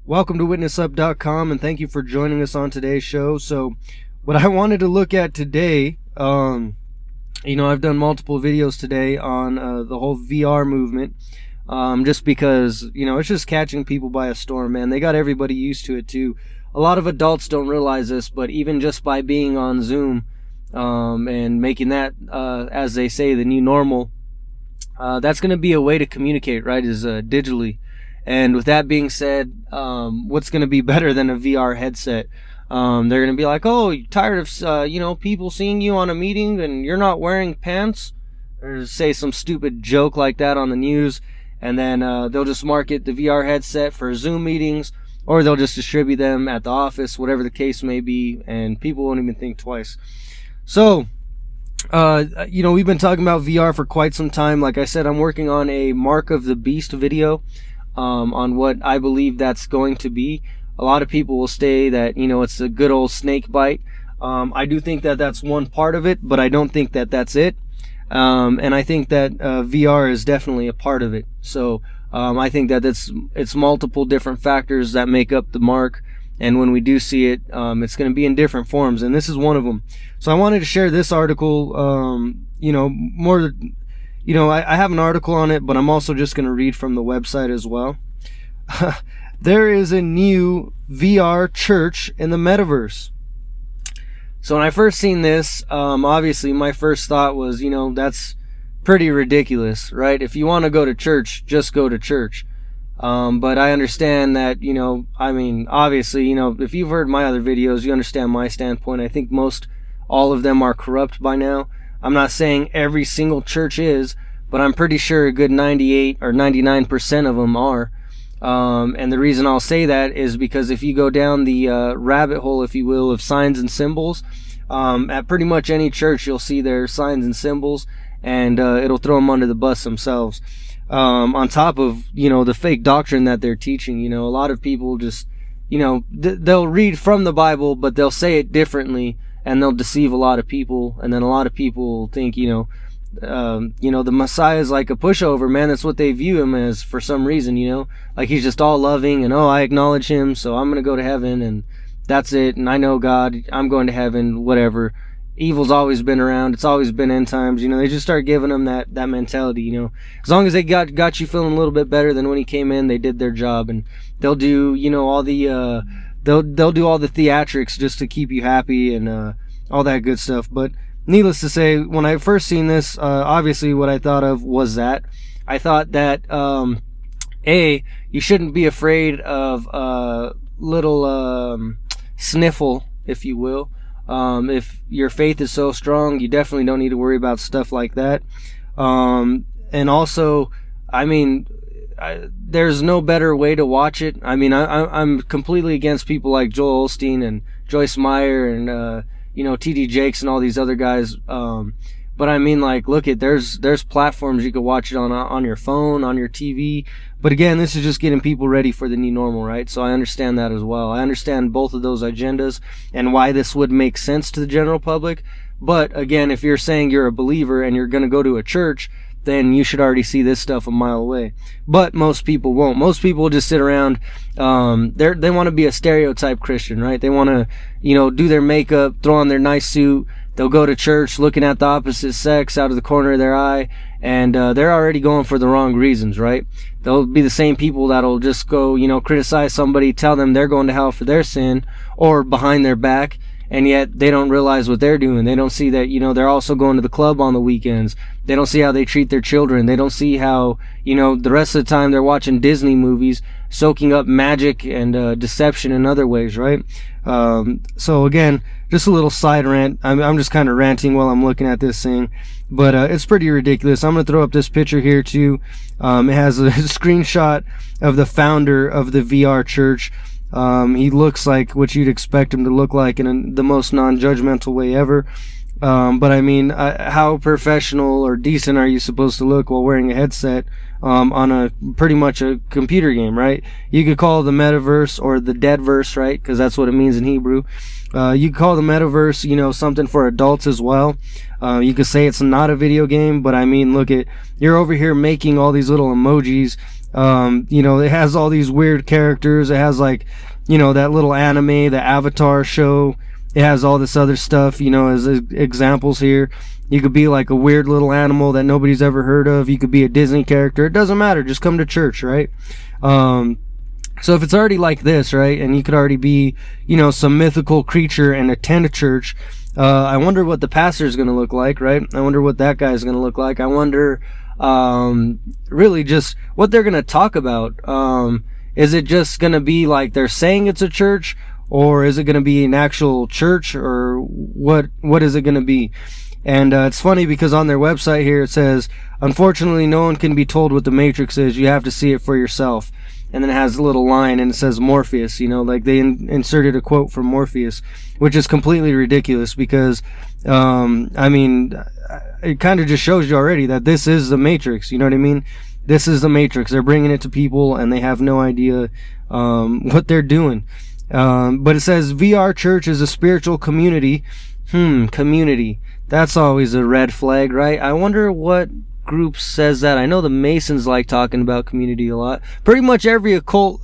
Welcome to WitnessUp.com, and thank you for joining us on today's show. So, what I wanted to look at today, I've done multiple videos today on the whole VR movement, just because, it's just catching people by a storm, man. They got everybody used to it, too. A lot of adults don't realize this, but even just by being on Zoom and making that, as they say, the new normal, that's going to be a way to communicate, right, is digitally. And with that being said, what's going to be better than a VR headset? They're going to be like, oh, you're tired of, people seeing you on a meeting and you're not wearing pants? Or say some stupid joke like that on the news. And then they'll just market the VR headset for Zoom meetings, or they'll just distribute them at the office, whatever the case may be, and people won't even think twice. So, we've been talking about VR for quite some time. Like I said, I'm working on a Mark of the Beast video. On what I believe that's going to be. A lot of people will say that, it's a good old snake bite. I do think that that's one part of it, but I don't think that that's it. And I think that VR is definitely a part of it. So I think that it's multiple different factors that make up the Mark. And when we do see it, it's going to be in different forms. And this is one of them. So I wanted to share this article, more... I have an article on it, but I'm also just going to read from the website as well. There is a new VR church in the metaverse. So when I first seen this, obviously my first thought was, that's pretty ridiculous, right? If you want to go to church, just go to church. But I understand that, obviously, if you've heard my other videos, you understand my standpoint. I think all of them are corrupt by now. I'm not saying every single church is, but I'm pretty sure a good 98 or 99% of them are. And the reason I'll say that is because if you go down the rabbit hole, if you will, of signs and symbols, at pretty much any church, you'll see their signs and symbols, and it'll throw them under the bus themselves. On top of, the fake doctrine that they're teaching, a lot of people just, they'll read from the Bible, but they'll say it differently. And they'll deceive a lot of people, and then a lot of people think, the Messiah is like a pushover, man. That's what they view him as for some reason, like he's just all loving, and I acknowledge him, so I'm gonna go to heaven, and that's it. And I know God, I'm going to heaven, whatever. Evil's always been around. It's always been end times. They just start giving them that mentality. As long as they got you feeling a little bit better than when he came in, they did their job, and they'll do, all the They'll do all the theatrics just to keep you happy and all that good stuff. But needless to say, when I first seen this, obviously what I thought of was that I thought that you shouldn't be afraid of little sniffle, if you will. If your faith is so strong, you definitely don't need to worry about stuff like that. And also, there's no better way to watch it. I'm completely against people like Joel Osteen and Joyce Meyer and TD Jakes and all these other guys. But look at there's platforms you could watch it on your phone, on your TV. But again, this is just getting people ready for the new normal, right? So I understand that as well. I understand both of those agendas and why this would make sense to the general public. But again, if you're saying you're a believer and you're going to go to a church, then you should already see this stuff a mile away. But most people won't. Most people just sit around. They want to be a stereotype Christian, right? They want to, do their makeup, throw on their nice suit. They'll go to church looking at the opposite sex out of the corner of their eye, and they're already going for the wrong reasons, right? They'll be the same people that'll just go, criticize somebody, tell them they're going to hell for their sin, or behind their back. And yet they don't realize what they're doing. They don't see that, they're also going to the club on the weekends. They don't see how they treat their children. They don't see how, the rest of the time they're watching Disney movies, soaking up magic and deception in other ways, right? So again, just a little side rant. I'm just kind of ranting while I'm looking at this thing. But it's pretty ridiculous. I'm going to throw up this picture here too. It has a screenshot of the founder of the VR church. He looks like what you'd expect him to look like in the most non-judgmental way ever. But how professional or decent are you supposed to look while wearing a headset on a pretty much a computer game, right? You could call it the metaverse or the deadverse, right? Because that's what it means in Hebrew. You could call the metaverse, something for adults as well. You could say it's not a video game, but look you're over here making all these little emojis It has all these weird characters. It has like, that little anime, the Avatar show. It has all this other stuff, as examples here. You could be like a weird little animal that nobody's ever heard of. You could be a Disney character. It doesn't matter. Just come to church, right? So if it's already like this, right, and you could already be, some mythical creature and attend a church, I wonder what the pastor is going to look like, right? I wonder what that guy is going to look like. I wonder, really just what they're going to talk about. Is it just going to be like they're saying it's a church, or is it going to be an actual church, or what is it going to be? And it's funny because on their website here it says, unfortunately, no one can be told what the Matrix is. You have to see it for yourself. And then it has a little line and it says Morpheus, like they inserted a quote from Morpheus, which is completely ridiculous because, it kind of just shows you already that this is the Matrix. You know what I mean? This is the Matrix. They're bringing it to people and they have no idea, what they're doing. But it says VR Church is a spiritual community. Community. That's always a red flag, right? I wonder what group says that. I know the Masons like talking about community a lot. Pretty much every occult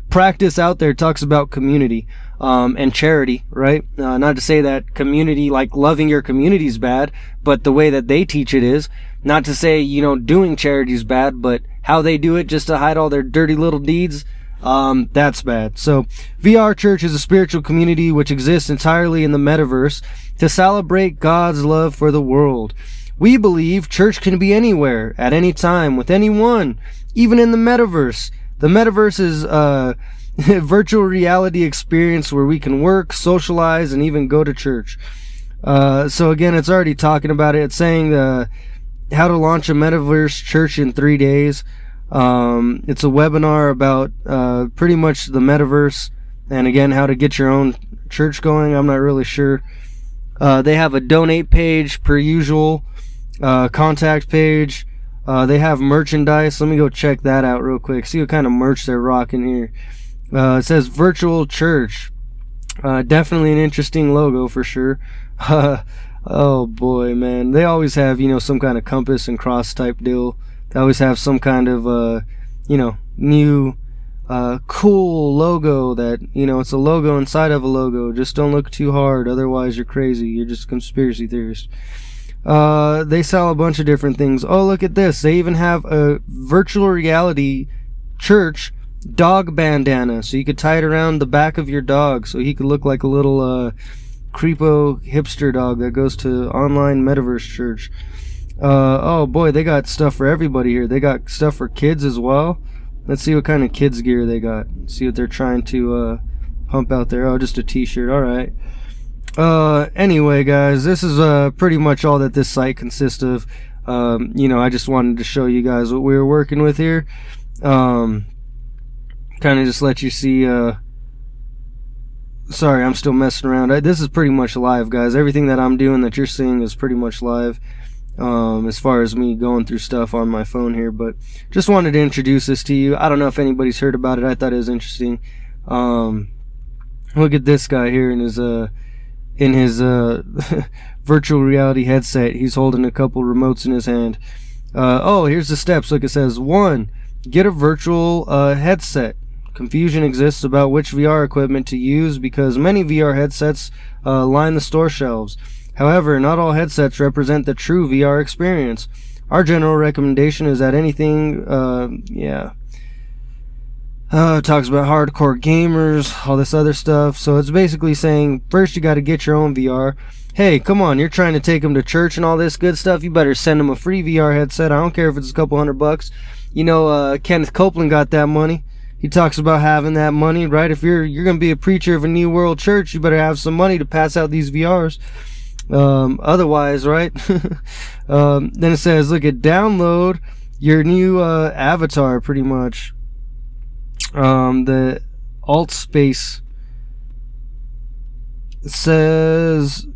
practice out there talks about community and charity, right? Not to say that community, like loving your community, is bad, but the way that they teach it is. Not to say, doing charity is bad, but how they do it just to hide all their dirty little deeds, that's bad. So VR Church is a spiritual community which exists entirely in the metaverse to celebrate God's love for the world. We believe church can be anywhere, at any time, with anyone, even in the metaverse. The metaverse is a virtual reality experience where we can work, socialize, and even go to church. So again, it's already talking about it. It's saying how to launch a metaverse church in 3 days. It's a webinar about pretty much the metaverse, and again, how to get your own church going. I'm not really sure. They have a donate page per usual. Contact page. They have merchandise. Let me go check that out real quick. See what kind of merch they're rocking here. It says virtual church. Definitely an interesting logo for sure. Oh boy, man. They always have, some kind of compass and cross type deal. They always have some kind of, new, cool logo that, it's a logo inside of a logo. Just don't look too hard. Otherwise, you're crazy. You're just a conspiracy theorist. They sell a bunch of different things. Oh, look at this. They even have a virtual reality church dog bandana. So you could tie it around the back of your dog so he could look like a little, creepo hipster dog that goes to online metaverse church. Oh boy, they got stuff for everybody here. They got stuff for kids as well. Let's see what kind of kids gear they got. See what they're trying to, pump out there. Oh, just a t-shirt. Alright. Anyway, guys, this is pretty much all that this site consists of. I just wanted to show you guys what we were working with here. Kind of just let you see. Sorry, I'm still messing around. This is pretty much live, guys. Everything that I'm doing that you're seeing is pretty much live. As far as me going through stuff on my phone here, but just wanted to introduce this to you. I don't know if anybody's heard about it. I thought it was interesting. Look at this guy here in his virtual reality headset. He's holding a couple remotes in his hand. Here's the steps. Look, it says 1. Get a virtual headset. Confusion exists about which VR equipment to use because many VR headsets line the store shelves. However, not all headsets represent the true VR experience. Our general recommendation is that anything, talks about hardcore gamers, all this other stuff. So it's basically saying, first you got to get your own VR. Hey, come on, you're trying to take them to church and all this good stuff. You better send them a free VR headset. I don't care if it's a couple $100. Kenneth Copeland got that money. He talks about having that money, right? If you're going to be a preacher of a New World Church, you better have some money to pass out these VRs. Otherwise, right? Then it says, look at download your new avatar, pretty much. The alt space says,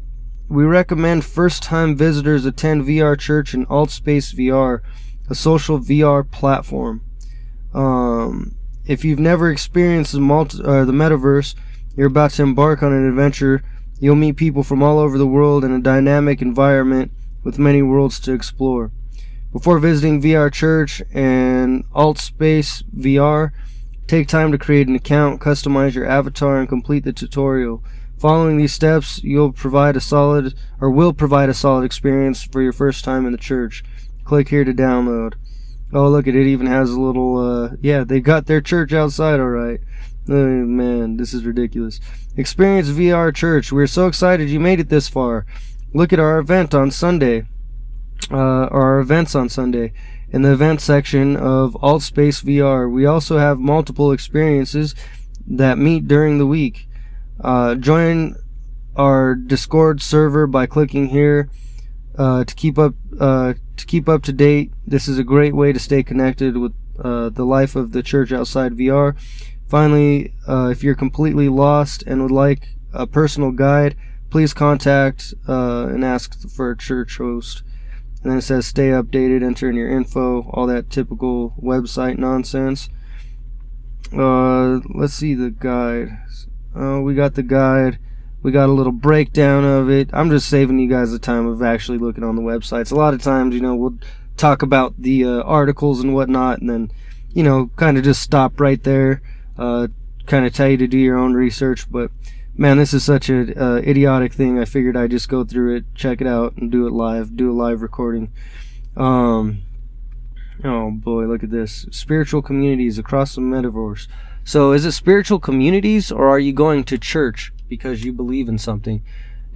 we recommend first-time visitors attend VR Church and AltSpace VR, a social VR platform. If you've never experienced the metaverse, you're about to embark on an adventure. You'll meet people from all over the world in a dynamic environment with many worlds to explore. Before visiting VR Church and AltSpace VR, take time to create an account, customize your avatar, and complete the tutorial. Following these steps, will provide a solid experience for your first time in the church. Click here to download. Oh, look at it. Even has a little, yeah, they got their church outside, alright. Oh, man, this is ridiculous. Experience VR Church. We're so excited you made it this far. Look at our event on Sunday. Our events on Sunday. In the event section of AltSpace VR, we also have multiple experiences that meet during the week. Join our Discord server by clicking here to keep up to date. This is a great way to stay connected with the life of the church outside VR. Finally, if you're completely lost and would like a personal guide, please contact and ask for a church host. And then it says stay updated, enter in your info, all that typical website nonsense. Let's see the guide. We got the guide. We got a little breakdown of it. I'm just saving you guys the time of actually looking on the websites. A lot of times, we'll talk about the articles and whatnot, and then, kind of just stop right there. Kind of tell you to do your own research. But man, this is such an idiotic thing. I figured I'd just go through it, check it out, and do a live recording. Oh boy, look at this. Spiritual communities across the metaverse. So is it spiritual communities, or are you going to church because you believe in something?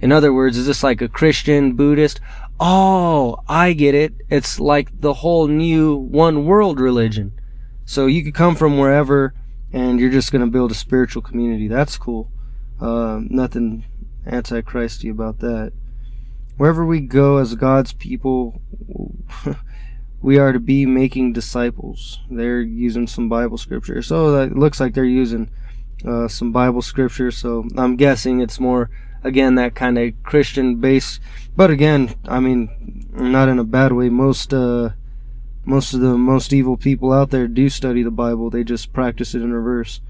In other words, is this like a Christian, Buddhist? Oh, I get it. It's like the whole new one world religion. So you could come from wherever, and you're just going to build a spiritual community. That's cool. Nothing anti-Christy about that. Wherever we go as God's people, we are to be making disciples. They're using some Bible scripture. So it looks like they're using some Bible scripture. So I'm guessing it's more, again, that kind of Christian base. But again, I mean, not in a bad way. Most of the most evil people out there do study the Bible. They just practice it in reverse.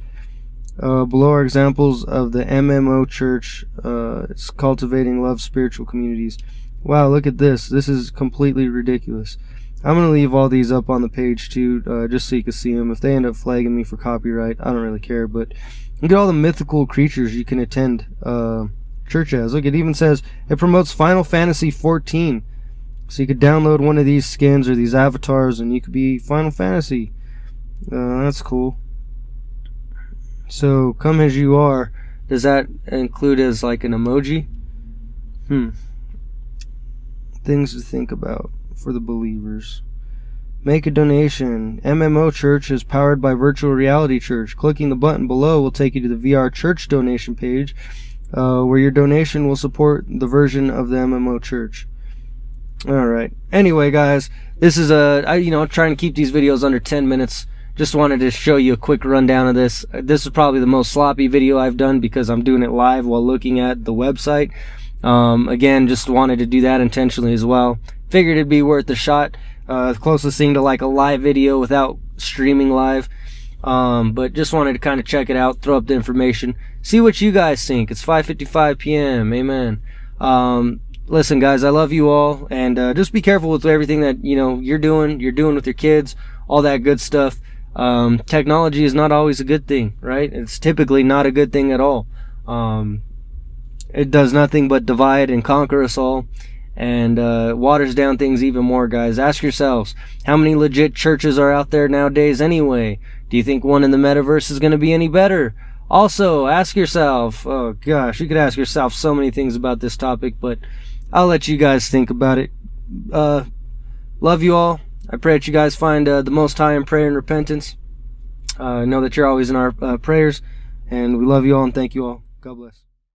Below are examples of the MMO church. It's cultivating love spiritual communities. Wow, look at this. This is completely ridiculous. I'm going to leave all these up on the page too, just so you can see them. If they end up flagging me for copyright, I don't really care. But look at all the mythical creatures you can attend church as. Look, it even says it promotes Final Fantasy 14. So you could download one of these skins or these avatars and you could be Final Fantasy. That's cool. So, come as you are, does that include as like an emoji? Things to think about for the believers. Make a donation. MMO Church is powered by Virtual Reality Church. Clicking the button below will take you to the VR Church donation page, where your donation will support the version of the MMO Church. Alright. Anyway, guys, this is trying to keep these videos under 10 minutes. Just wanted to show you a quick rundown of this. This is probably the most sloppy video I've done because I'm doing it live while looking at the website. Again, just wanted to do that intentionally as well. Figured it'd be worth a shot. The closest thing to like a live video without streaming live. But just wanted to kind of check it out, throw up the information, see what you guys think. It's 5:55 p.m. Amen. Listen, guys, I love you all, and just be careful with everything that you're doing with your kids, all that good stuff. Technology is not always a good thing, right? It's typically not a good thing at all. It does nothing but divide and conquer us all, and waters down things even more, guys. Ask yourselves, how many legit churches are out there nowadays anyway? Do you think one in the metaverse is going to be any better? Also, ask yourself, oh gosh, you could ask yourself so many things about this topic, but I'll let you guys think about it. Love you all. I pray that you guys find the Most High in prayer and repentance. Know that you're always in our prayers, and we love you all and thank you all. God bless.